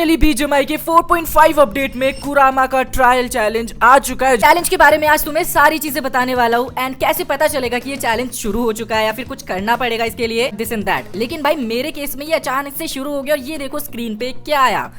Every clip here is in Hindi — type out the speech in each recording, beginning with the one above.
बीजीएमआई के 4.5 अपडेट में कुरामा का ट्रायल चैलेंज आ चुका है। चैलेंज के बारे में आज तुम्हें सारी चीजें बताने वाला हूँ एंड कैसे पता चलेगा कि ये चैलेंज शुरू हो चुका है या फिर कुछ करना पड़ेगा इसके लिए, दिस एंड दैट। लेकिन भाई मेरे केस में ये अचानक से शुरू हो गया और ये देखो स्क्रीन पे क्या आया।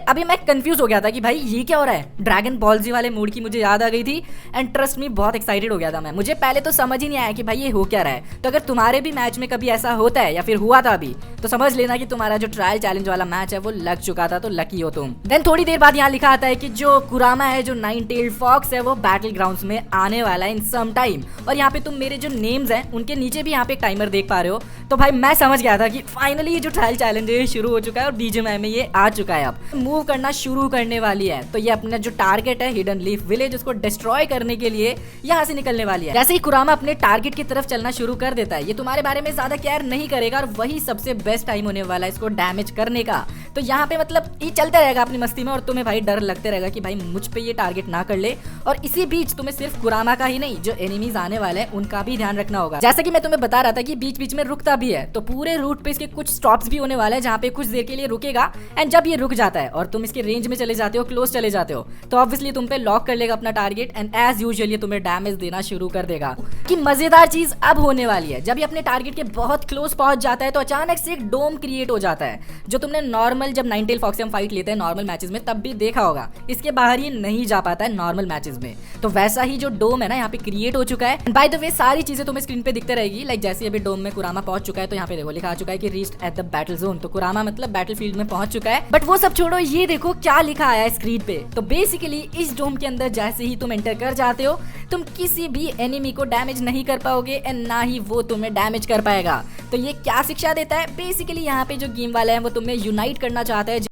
अभी मैं कंफ्यूज हो गया था कि भाई ये क्या हो रहा है। ड्रैगन बॉल जी वाले मूड की मुझे याद आ गई थी एंड ट्रस्ट मी बहुत एक्साइटेड हो गया था मैं। मुझे पहले तो समझ ही नहीं आया कि भाई ये हो क्या रहा है। तो अगर तुम्हारे भी मैच में कभी ऐसा होता है या फिर हुआ था अभी, तो समझ लेना कि तुम्हारा जो ट्रायल चैलेंज वाला मैच है वो लग चुका था, तो लकी हो तुम। देन थोड़ी देर बाद यहाँ लिखा आता है कि जो कुरामा है, जो नाइन टेल्ड फॉक्स है, वो बैटल ग्राउंड्स में आने वाला है इन सम टाइम। और यहाँ पे तुम मेरे जो नेम्स हैं उनके नीचे भी यहाँ पे एक टाइमर देख पा रहे हो। तो भाई मैं समझ गया था कि फाइनली ये जो ट्रायल चैलेंज है शुरू हो चुका है और बीजीएमआई में ये आ चुका है। अब मूव करना शुरू करने वाली है। तो ये अपना जो टारगेट है हिडन लीफ विलेज, उसको डिस्ट्रॉय करने के लिए यहाँ से निकलने वाली है। जैसे ही कुरामा अपने टारगेट की तरफ चलना शुरू कर देता है, ये तुम्हारे बारे में ज्यादा केयर नहीं करेगा और वही सबसे बेस्ट टाइम होने वाला है इसको डैमेज करने का। तो यहाँ पे मतलब ये चलता रहेगा अपनी मस्ती में और तुम्हें भाई डर लगते रहेगा कि भाई मुझ पे ये टारगेट ना कर ले। और इसी बीच तुम्हें सिर्फ कुरामा का ही नहीं, जो एनिमीज आने वाले हैं उनका भी ध्यान रखना होगा। जैसे कि मैं तुम्हें बता रहा था कि बीच बीच में रुकता भी है, तो पूरे रूट पे इसके कुछ स्टॉप्स भी होने वाले हैं जहाँ पे कुछ देर के लिए रुकेगा। एंड जब ये रुक जाता है और तुम इसके रेंज में चले जाते हो, क्लोज चले जाते हो, तो ऑब्वियसली तुम पे लॉक कर लेगा अपना टारगेट एंड एज यूजुअल ये तुम्हें डैमेज देना शुरू कर देगा। कि मजेदार चीज अब होने वाली है, जब ये अपने टारगेट के बहुत क्लोज पहुंच जाता है तो अचानक से एक डोम क्रिएट हो जाता है, जो तुमने नॉर्मल जब नाइन टेल फॉक्स से हम फाइट लेते हैं नॉर्मल मैचेस में तब भी देखा होगा। इसके बाहर ये नहीं जा पाता है नॉर्मल मैचेस में। तो वैसा ही जो डोम है ना यहाँ पे क्रिएट हो चुका है। बाय द वे सारी चीजें तुम्हें स्क्रीन पे दिखते रहेगी। लाइक जैसे अभी डोम में कुरामा पहुंच चुका है, तो यहाँ पे देखो लिखा आ चुका है कि reached at the battle zone. तो कुरामा मतलब बैटल फील्ड में पहुंच चुका है। बट वो सब छोड़ो, ये देखो क्या लिखा आया है स्क्रीन पे। तो बेसिकली इस डोम के अंदर जैसे ही तुम एंटर कर जाते हो, तुम किसी भी एनिमी को डैमेज नहीं कर पाओगे एंड ना ही वो तुम्हें डैमेज कर पाएगा। तो ये क्या शिक्षा देता है, बेसिकली यहाँ पे जो गेम वाला है वो तुम्हें यूनाइट करना चाहता है